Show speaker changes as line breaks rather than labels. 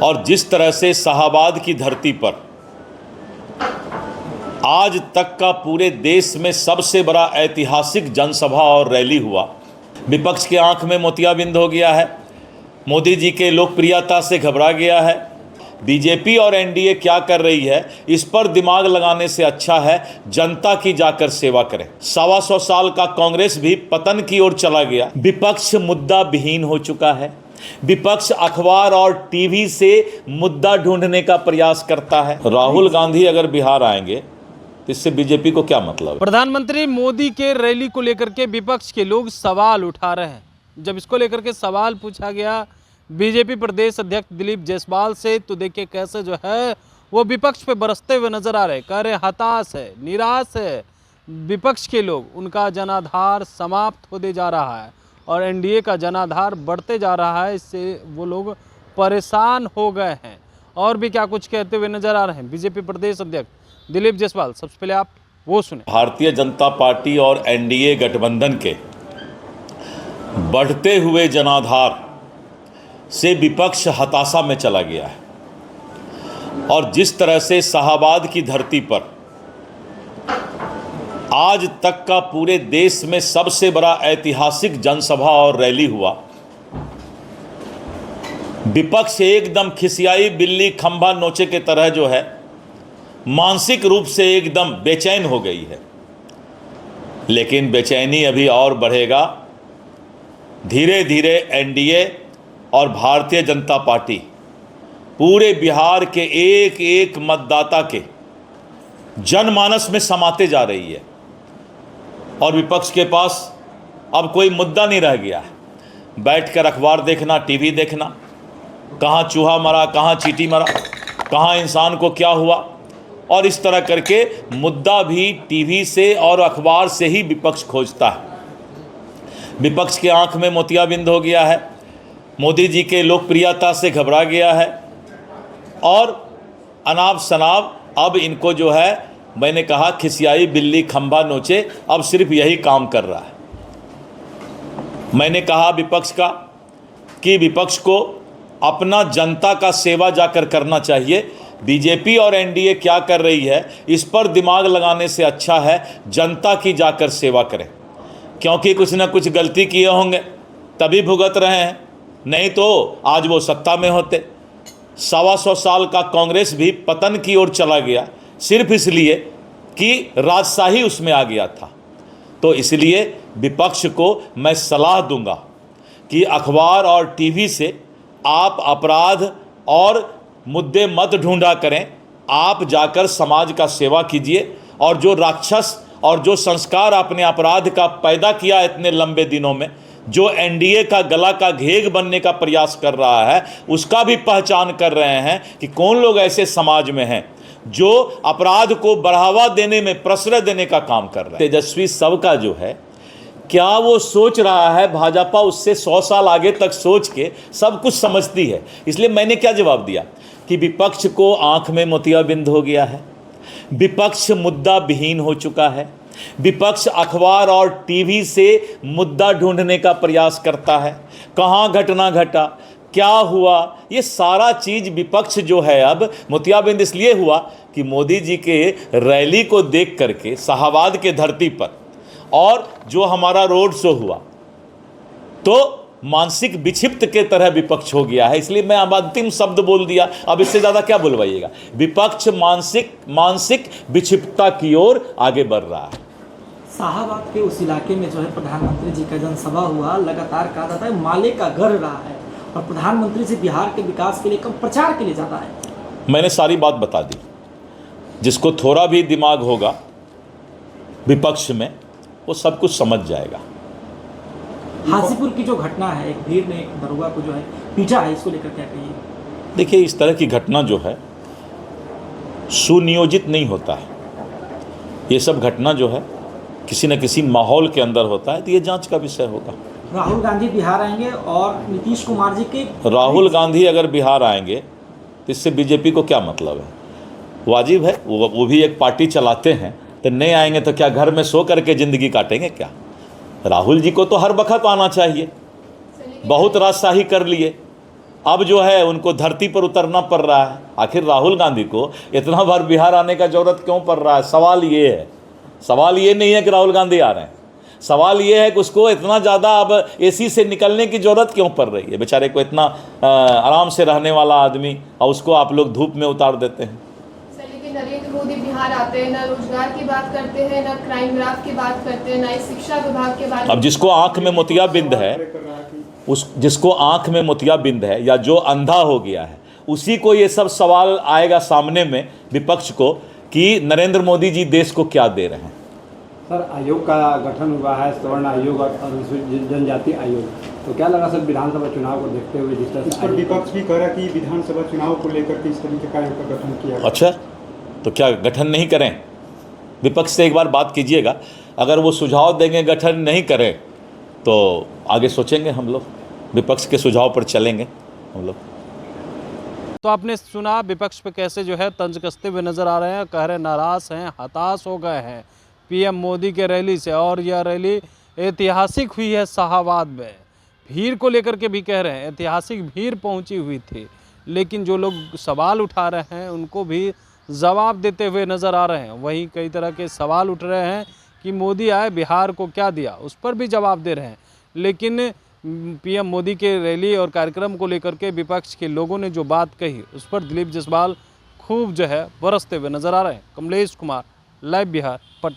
और जिस तरह से शाहाबाद की धरती पर आज तक का पूरे देश में सबसे बड़ा ऐतिहासिक जनसभा और रैली हुआ, विपक्ष के आंख में मोतियाबिंद हो गया है, मोदी जी के लोकप्रियता से घबरा गया है। बीजेपी और एनडीए क्या कर रही है, इस पर दिमाग लगाने से अच्छा है जनता की जाकर सेवा करें। 125 साल का कांग्रेस भी पतन की ओर चला गया। विपक्ष मुद्दा विहीन हो चुका है। विपक्ष अखबार और टीवी से मुद्दा ढूंढने का प्रयास करता है। राहुल गांधी अगर बिहार आएंगे तो इससे बीजेपी को क्या मतलब है?
प्रधानमंत्री मोदी के रैली को लेकर के विपक्ष के लोग सवाल उठा रहे हैं। जब इसको लेकर के सवाल पूछा गया बीजेपी प्रदेश अध्यक्ष दिलीप जायसवाल से, तो देखिए कैसे जो है वो विपक्ष पे बरसते हुए नजर आ रहे, कह रहे हताश है, निराश है विपक्ष के लोग, उनका जनाधार समाप्त होते जा रहा है और एनडीए का जनाधार बढ़ते जा रहा है, इससे वो लोग परेशान हो गए हैं। और भी क्या कुछ कहते हुए नजर आ रहे हैं बीजेपी प्रदेश अध्यक्ष दिलीप जायसवाल। सबसे पहले आप वो सुने।
भारतीय जनता पार्टी और एनडीए गठबंधन के बढ़ते हुए जनाधार से विपक्ष हताशा में चला गया है और जिस तरह से शाहाबाद की धरती पर आज तक का पूरे देश में सबसे बड़ा ऐतिहासिक जनसभा और रैली हुआ, विपक्ष एकदम खिसियाई बिल्ली खंभा नोचे के तरह जो है मानसिक रूप से एकदम बेचैन हो गई है। लेकिन बेचैनी अभी और बढ़ेगा। धीरे धीरे एनडीए और भारतीय जनता पार्टी पूरे बिहार के एक एक मतदाता के जनमानस में समाते जा रही है और विपक्ष के पास अब कोई मुद्दा नहीं रह गया है। बैठकर अखबार देखना, टीवी देखना, कहाँ चूहा मरा, कहाँ चींटी मरा, कहाँ इंसान को क्या हुआ, और इस तरह करके मुद्दा भी टीवी से और अखबार से ही विपक्ष खोजता है। विपक्ष के आंख में मोतियाबिंद हो गया है, मोदी जी के लोकप्रियता से घबरा गया है और अनाप शनाप अब इनको जो है, मैंने कहा खिसियाई बिल्ली खंभा नोचे, अब सिर्फ यही काम कर रहा है। मैंने कहा विपक्ष का कि विपक्ष को अपना जनता का सेवा जाकर करना चाहिए। बीजेपी और एनडीए क्या कर रही है, इस पर दिमाग लगाने से अच्छा है जनता की जाकर सेवा करें, क्योंकि कुछ ना कुछ गलती किए होंगे तभी भुगत रहे हैं, नहीं तो आज वो सत्ता में होते। 125 साल का कांग्रेस भी पतन की ओर चला गया सिर्फ इसलिए कि राजशाही उसमें आ गया था। तो इसलिए विपक्ष को मैं सलाह दूंगा कि अखबार और टीवी से आप अपराध और मुद्दे मत ढूंढा करें, आप जाकर समाज का सेवा कीजिए और जो राक्षस और जो संस्कार आपने अपराध का पैदा किया इतने लंबे दिनों में, जो एनडीए का गला का घेग बनने का प्रयास कर रहा है, उसका भी पहचान कर रहे हैं कि कौन लोग ऐसे समाज में हैं जो अपराध को बढ़ावा देने में प्रश्रय देने का काम कर रहे हैं। तेजस्वी सबका जो है, क्या वो सोच रहा है भाजपा उससे 100 साल आगे तक सोच के सब कुछ समझती है। इसलिए मैंने क्या जवाब दिया कि विपक्ष को आंख में मोतियाबिंद हो गया है, विपक्ष मुद्दा विहीन हो चुका है, विपक्ष अखबार और टीवी से मुद्दा ढूंढने का प्रयास करता है, कहाँ घटना घटा, क्या हुआ, ये सारा चीज विपक्ष जो है अब मोतियाबिंद इसलिए हुआ कि मोदी जी के रैली को देख करके शाहाबाद के धरती पर और जो हमारा रोड शो हुआ तो मानसिक विक्षिप्त के तरह विपक्ष हो गया है। इसलिए मैं अब अंतिम शब्द बोल दिया, अब इससे ज़्यादा क्या बुलवाइएगा। विपक्ष मानसिक विक्षिप्तता की ओर आगे बढ़ रहा है।
शाहाबाद के उस इलाके में जो है प्रधानमंत्री जी का जनसभा हुआ, लगातार कहा जाता है माले का घर रहा है और प्रधानमंत्री जी बिहार के विकास के लिए कम प्रचार के लिए जाता है। मैंने
सारी बात बता दी। जिसको थोड़ा भी दिमाग होगा विपक्ष में, वो सब कुछ समझ जाएगा।
हाजीपुर की जो घटना है, एक भीड़ ने एक दरोगा को जो है पीटा है, इसको लेकर क्या कहिए?
देखिए, इस तरह की घटना जो है सुनियोजित नहीं होता है। ये सब घटना जो है किसी न किसी माहौल के अंदर होता है, तो ये जांच का विषय होगा।
राहुल गांधी बिहार आएंगे और नीतीश कुमार जी के
राहुल गांधी अगर बिहार आएंगे तो इससे बीजेपी को क्या मतलब है? वाजिब है, वो भी एक पार्टी चलाते हैं, तो नहीं आएंगे तो क्या घर में सो करके ज़िंदगी काटेंगे क्या? राहुल जी को तो हर वक्त आना चाहिए। बहुत राजशाही कर लिए, अब जो है उनको धरती पर उतरना पड़ रहा है। आखिर राहुल गांधी को इतना बार बिहार आने का जरूरत क्यों पड़ रहा है? सवाल ये है। सवाल ये नहीं है कि राहुल गांधी आ रहे हैं, सवाल ये है कि उसको इतना ज़्यादा अब एसी से निकलने की ज़रूरत क्यों पड़ रही है? बेचारे को इतना आराम से रहने वाला आदमी, और उसको आप लोग धूप में उतार देते हैं।
सर लेकिन नरेंद्र मोदी बिहार आते हैं, ना रोजगार की बात करते हैं, ना क्राइम ग्राफ की बात करते हैं, ना ही शिक्षा विभाग के बारे
अब जिसको आंख में मोतियाबिंद है, जिसको आंख में मोतियाबिंद है या जो अंधा हो गया है, उसी को ये सब सवाल आएगा सामने में विपक्ष को कि नरेंद्र मोदी जी देश को क्या दे रहे हैं।
सर आयोग का गठन हुआ है, स्वर्ण आयोग और जनजाति आयोग, तो क्या लगा सर विधानसभा चुनाव को देखते हुए जिस तरह
इस पर विपक्ष भी कह रहा है कि विधानसभा चुनाव को लेकर के इस तरीके का आयोग का गठन किया।
अच्छा, तो क्या गठन नहीं करें? विपक्ष से एक बार बात कीजिएगा, अगर वो सुझाव देंगे गठन नहीं करें तो आगे सोचेंगे हम लोग, विपक्ष के सुझाव पर चलेंगे हम लोग।
तो आपने सुना विपक्ष पे कैसे जो है तंज कसते हुए नजर आ रहे हैं, कह रहे नाराज हैं, हताश हो गए हैं पीएम मोदी के रैली से, और यह रैली ऐतिहासिक हुई है शाहाबाद में। भीड़ को लेकर के भी कह रहे हैं ऐतिहासिक भीड़ पहुंची हुई थी, लेकिन जो लोग सवाल उठा रहे हैं उनको भी जवाब देते हुए नज़र आ रहे हैं। वहीं कई तरह के सवाल उठ रहे हैं कि मोदी आए बिहार को क्या दिया, उस पर भी जवाब दे रहे हैं। लेकिन पीएम मोदी के रैली और कार्यक्रम को लेकर के विपक्ष के लोगों ने जो बात कही उस पर दिलीप जायसवाल खूब जो है बरसते हुए नज़र आ रहे हैं। कमलेश कुमार, लाइव बिहार, पटना।